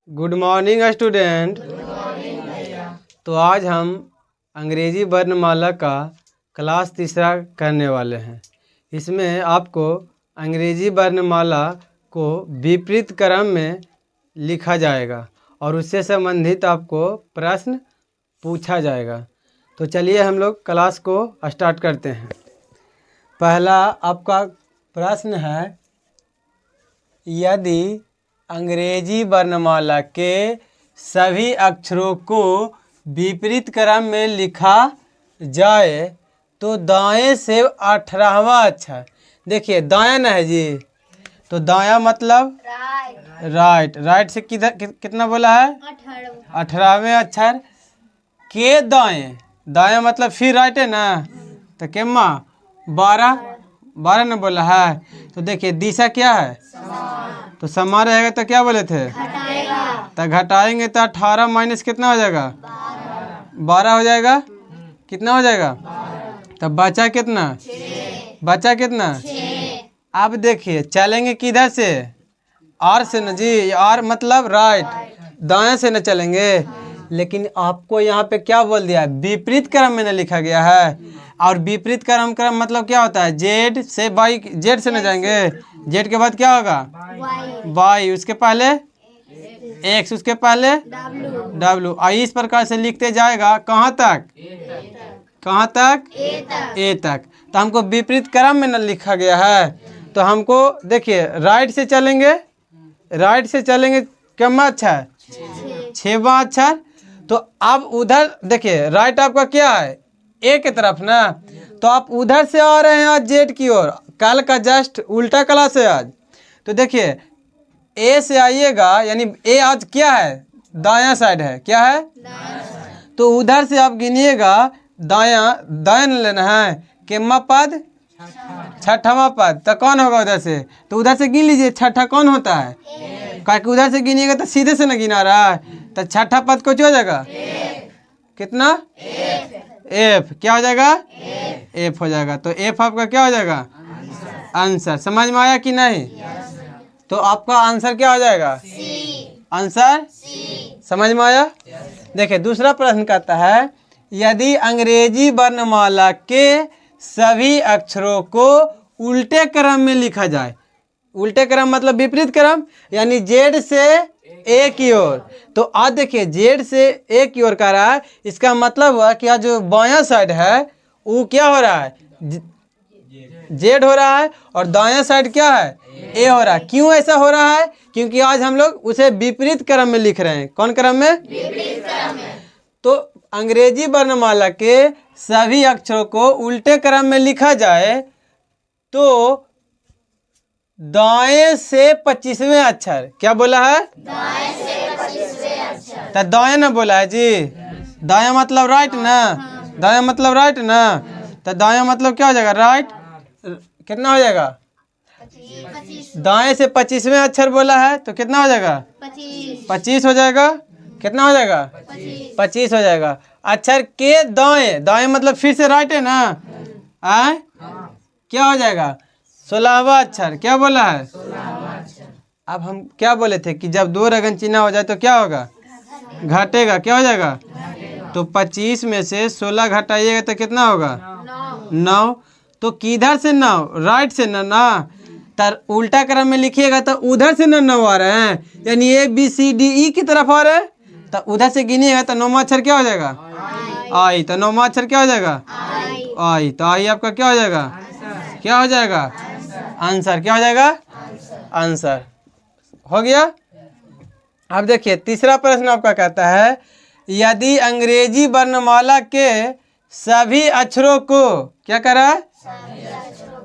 Good morning student. तो आज हम अंग्रेजी वर्णमाला का क्लास तीसरा करने वाले हैं। इसमें आपको अंग्रेजी वर्णमाला को विपरीत क्रम में लिखा जाएगा और उससे संबंधित आपको प्रश्न पूछा जाएगा। तो चलिए हम लोग क्लास को स्टार्ट करते हैं। पहला आपका प्रश्न है, यदि अंग्रेजी वर्णमाला के सभी अक्षरों को विपरीत क्रम में लिखा जाए तो दाएं से 18वां अक्षर, देखिए दायां ना है जी, तो दायां मतलब राइट, राइट से किधर कितना बोला है 18वें अक्षर के दाएं, दायां मतलब फिर राइट है ना, तो केम्मा 12 ने बोला है। तो देखिए दिशा क्या है, तो समान रहेगा तो क्या बोले थे, तो घटाएंगे तो 18 माइनस कितना हो जाएगा 12 हो जाएगा, कितना हो जाएगा, तब बचा कितना, बचा कितना। अब देखिए चलेंगे किधर से, आर से न जी, आर मतलब राइट, दाएं से न चलेंगे। लेकिन आपको यहाँ पे क्या बोल दिया, विपरीत क्रम में न लिखा गया है। और विपरीत क्रम मतलब क्या होता है, जेड से वाई, जेड से न जाएंगे, जेड के बाद क्या होगा वाई, उसके पहले एक्स, उसके पहले डब्लू। इस प्रकार से लिखते जाएगा कहाँ तक, कहाँ तक ए तक। तो हमको विपरीत क्रम में न लिखा गया है, तो हमको देखिए राइट से चलेंगे, राइट से चलेंगे कितना अक्षर 6वां अक्षर। तो अब उधर देखिए राइट आपका क्या है ए की तरफ ना, तो आप उधर से आ रहे हैं आज जेड की ओर, कल का जस्ट उल्टा क्लास है आज। तो देखिए ए से आइएगा, यानी ए आज क्या है दायां साइड है, क्या है तो उधर से आप गिनिएगा, दायां दायां लेना है, कितना पद 6वां पद, तो कौन होगा उधर से, तो उधर से गिन लीजिए, छठा कौन होता है, क्योंकि उधर से गिनिएगा तो सीधे से न गिना रहा है, तो छठा पद को क्या हो जाएगा कितना एफ, क्या हो जाएगा एफ हो जाएगा। तो एफ आपका क्या हो जाएगा आंसर। समझ में आया कि नहीं, तो आपका आंसर क्या हो जाएगा आंसर, समझ में आया। देखिए दूसरा प्रश्न कहता है, यदि अंग्रेजी वर्णमाला के सभी अक्षरों को उल्टे क्रम में लिखा जाए, उल्टे क्रम मतलब विपरीत क्रम, यानी जेड से ए की ओर। तो आज देखिए जेड से ए की ओर कह रहा है, इसका मतलब हुआ कि आज जो बायां साइड है वो क्या हो रहा है जेड हो रहा है, और दायां साइड क्या है ए हो रहा है। क्यों ऐसा हो रहा है, क्योंकि आज हम लोग उसे विपरीत क्रम में लिख रहे हैं। कौन क्रम में, विपरीत क्रम में। तो अंग्रेजी वर्णमाला के सभी अक्षरों को उल्टे क्रम में लिखा जाए तो दाएं से 25वें अक्षर, क्या बोला है दाएं से 25वें अक्षर, तो दाएं ना बोला है जी, दायां मतलब राइट ना, दायां मतलब राइट ना, तो दायां मतलब क्या हो जाएगा राइट, कितना हो जाएगा 25, दाएं से 25वें अक्षर बोला है तो कितना हो जाएगा 25 हो जाएगा, कितना हो जाएगा 25 हो जाएगा। अक्षर के दाएं, दाएं मतलब फिर से राइट है ना, आए क्या हो जाएगा 16वां अक्षर, क्या बोला है। अब हम क्या बोले थे कि जब दो रगन चिन्ह हो जाए तो क्या होगा घटेगा, क्या हो जाएगा, तो 25 में से 16 घटाइएगा तो कितना होगा 9। तो किधर से 9, राइट से ना, तर उल्टा क्रम में लिखिएगा तो उधर से 9 आ रहे हैं, यानी A B C D E की तरफ आ रहे हैं, तो उधर से गिनिएगा तो 9वां अक्षर क्या हो जाएगा आई, तो 9वां अक्षर क्या हो जाएगा आई, तो आई आपका क्या हो जाएगा, क्या हो जाएगा आंसर, क्या हो जाएगा आंसर, हो गया। अब देखिए तीसरा प्रश्न आपका कहता है, यदि अंग्रेजी वर्णमाला के सभी अक्षरों को क्या करा,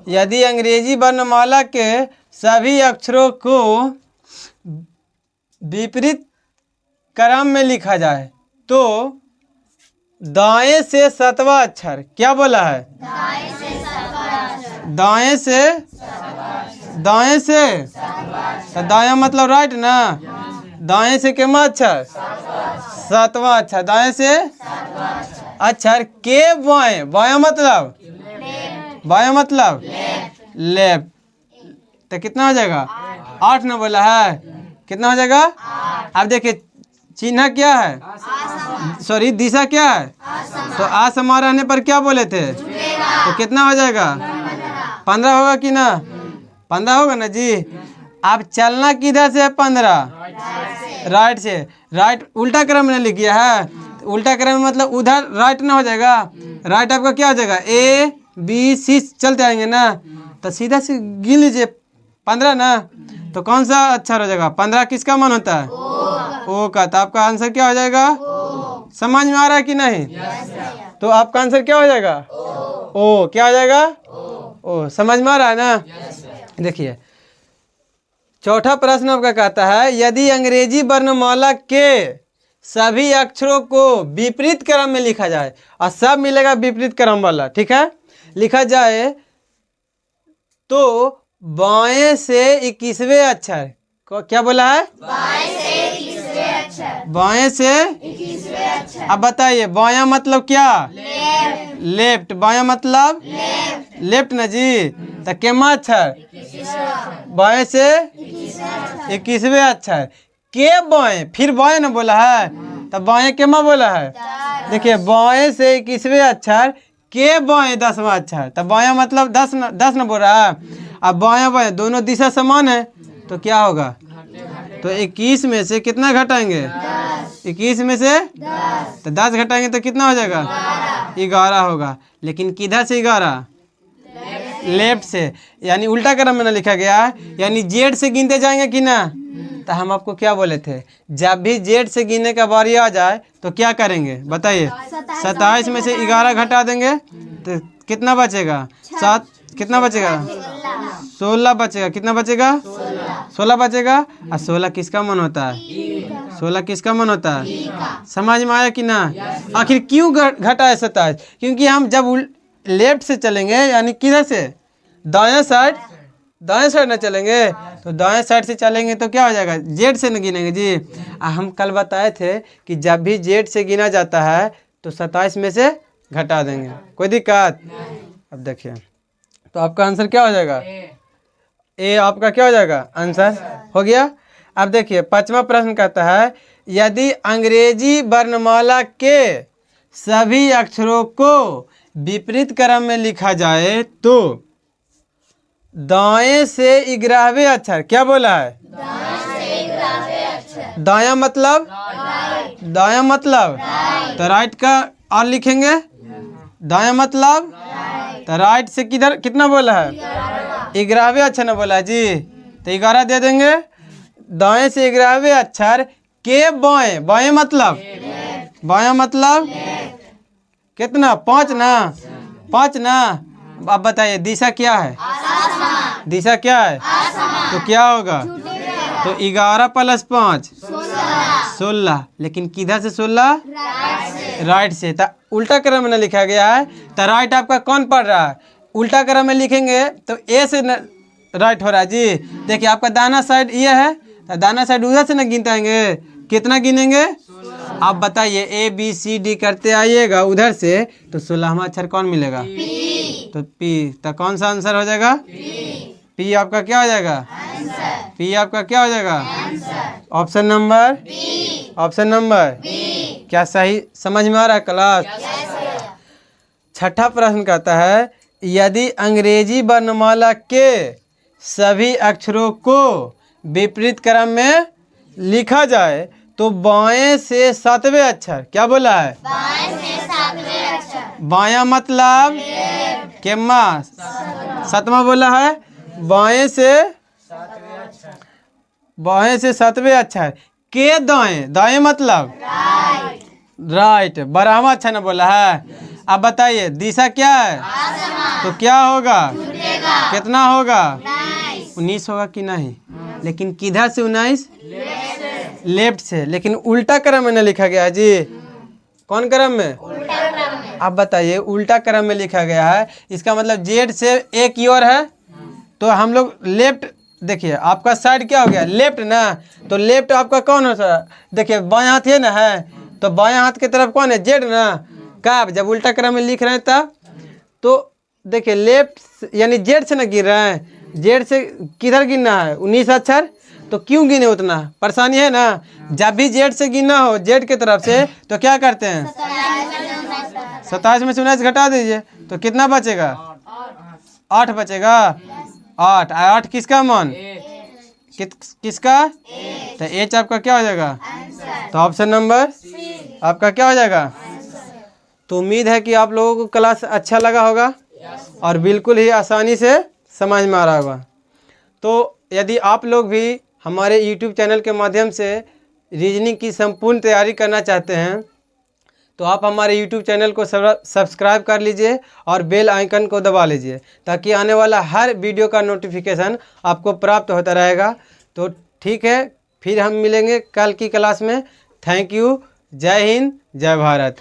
यदि अंग्रेजी वर्णमाला के सभी अक्षरों को विपरीत क्रम में लिखा जाए तो दाएं से 7वां अक्षर, क्या बोला है दाएं से, दाएं से, तो दायां मतलब राइट ना, दाएं से कितना अक्षर 7वां अक्षर, दाएं से अक्षर के बाएं, बायां मतलब बायां मतलब लेफ्ट, तो कितना हो जाएगा 8 न बोला है, कितना हो जाएगा? अब देखिए चिन्ह क्या है, सॉरी दिशा क्या है, तो असमान रहने पर क्या बोले थे, तो कितना हो जाएगा? 15 होगा कि ना? 15 होगा ना जी। अब चलना किधर से है? 15 राइट से। राइट उल्टा क्रम में लिख गया है, तो उल्टा क्रम में मतलब उधर राइट ना हो जाएगा। राइट आपका क्या हो जाएगा? ए बी सी चलते आएंगे ना, तो सीधा से गिन लीजिए 15 ना, तो कौन सा अक्षर हो जाएगा? 15 किसका मान होता है? ओ का। तो आपका आंसर क्या हो जाएगा? समझ में आ रहा है कि नहीं? तो आपका आंसर क्या हो जाएगा? ओ। क्या हो जाएगा? ओ। समझ में आ रहा है ना? देखिए चौथा प्रश्न आपका कहता है यदि अंग्रेजी वर्णमाला के सभी अक्षरों को विपरीत क्रम में लिखा जाए, और सब मिलेगा विपरीत क्रम वाला, ठीक है, लिखा जाए तो बाएं से 21वें अक्षर क्या बोला है? बाएं से 21वें अक्षर। अब बताइए बायां मतलब क्या? लेफ्ट। बायां मतलब लेफ्ट ना जी। तो केमा अक्षर? बाएं से 21वें अक्षर के बाएं, फिर बाएं ना बोला है, तो बाएं केमा बोला है? देखिए बाएं से 21वें अक्षर के बाएं 10वां अक्षर, तो बायां मतलब 10 न बोल रहा है। अब बायां बाएं दोनों दिशा समान है, तो क्या होगा? तो 21 में से कितना घटाएंगे? 21 में से 10, तो 10 घटाएंगे तो कितना हो जाएगा? 11 होगा। लेकिन किधर से 11? लेफ्ट से, यानी उल्टा क्रम में ना लिखा गया है, यानी जेड से गिनते जाएंगे कि ना। तो हम आपको क्या बोले थे, जब भी जेड से गिनने का बारी आ जाए तो क्या करेंगे बताइए? 27 में से 11 घटा देंगे तो कितना बचेगा? 7। कितना बचेगा? 16 बचेगा। कितना बचेगा? 16 बचेगा। और 16 किसका मन होता है? 16 किसका मन होता है? समझ में आया कि ना? आखिर क्यों घटा है 27? क्योंकि हम जब लेफ्ट से चलेंगे, यानी किधर से? दाएं साइड ना चलेंगे, तो दाएं साइड से चलेंगे तो क्या हो जाएगा? जेड से न गिनेंगे जी। हम कल बताए थे कि जब भी जेड से गिना जाता है तो 27 में से घटा देंगे, कोई दिक्कत? अब देखिए तो आपका आंसर क्या हो जाएगा? ए आपका क्या हो जाएगा? आंसर हो गया। अब देखिए 5वां प्रश्न कहता है यदि अंग्रेजी वर्णमाला के सभी अक्षरों को विपरीत क्रम में लिखा जाए तो दाएं से 11वें अक्षर क्या बोला है? दायां मतलब? दायां मतलब तो राइट का और लिखेंगे। दायां मतलब तो राइट से किधर कितना बोला है? 11वें अक्षर ना बोला है जी, तो 11 दे देंगे। दाएं से 11वें अक्षर के बाएं, बाएं मतलब? बायां मतलब कितना? 5 ना, 5 ना। अब बताइए दिशा क्या है? दिशा क्या है? तो क्या होगा? तो 11 + 5 16। लेकिन किधर से 16? राइट से। तो उल्टा क्रम में लिखा गया है, तो राइट आपका कौन पढ़ रहा है? उल्टा क्रम में लिखेंगे तो ए से राइट हो रहा है जी। देखिए आपका दाना साइड ये है, तो दाना साइड उधर से न गिनताएंगे, कितना गिनेंगे? आप बताइए ए बी सी डी करते आइएगा उधर से, तो 16वां अक्षर कौन मिलेगा? तो पी। तो कौन सा आंसर हो जाएगा? पी आपका क्या हो जाएगा? पी आपका क्या हो जाएगा? Option number? ऑप्शन नंबर क्या सही समझ में आ रहा है क्लास? छठा प्रश्न कहता है यदि अंग्रेजी वर्णमाला के सभी अक्षरों को विपरीत क्रम में लिखा जाए तो बाएं से 7वें अक्षर क्या बोला है? बाएं से 7वें अक्षर। बायां मतलब केम्मा 7वां बोला है। बाएं से 7वें अक्षर के दाएं, दाएं मतलब राइट। 12वां अक्षर ना बोला है। अब बताइए दिशा क्या है? तो क्या होगा? कितना होगा? 19 होगा कि नहीं? लेकिन किधर से 19? लेफ्ट से। लेकिन उल्टा क्रम में न लिखा गया है जी। कौन क्रम में? आप बताइए उल्टा क्रम में लिखा गया है, इसका मतलब जेड से एक की ओर है, तो हम लोग लेफ्ट। देखिए आपका साइड क्या हो गया? लेफ्ट ना, तो लेफ्ट आपका कौन होता है? देखिए बायां हाथ है ना, है तो बायां हाथ की तरफ कौन है? जेड ना। कब? जब उल्टा क्रम में लिख रहे हैं तब। तो देखिए लेफ्ट यानी जेड से ना गिर रहे हैं, जेड से किधर गिरना है? 19 अक्षर। तो क्यों गिने उतना? परेशानी है ना। जब भी जेड से गिनना हो, जेड की तरफ से, तो क्या करते हैं? 27 में से 19 घटा दीजिए तो कितना बचेगा? 8 बचेगा। 8 किसका मान? किसका? तो एच आपका क्या हो जाएगा? तो ऑप्शन नंबर आपका क्या हो जाएगा? तो उम्मीद है कि आप लोगों को क्लास अच्छा लगा होगा और बिल्कुल ही आसानी से समझ में आ रहा होगा। तो यदि आप लोग भी हमारे YouTube चैनल के माध्यम से रीजनिंग की संपूर्ण तैयारी करना चाहते हैं तो आप हमारे YouTube चैनल को सब्सक्राइब कर लीजिए और बेल आइकन को दबा लीजिए ताकि आने वाला हर वीडियो का नोटिफिकेशन आपको प्राप्त होता रहेगा। तो ठीक है, फिर हम मिलेंगे कल की क्लास में। Thank you. जय हिंद, जय भारत।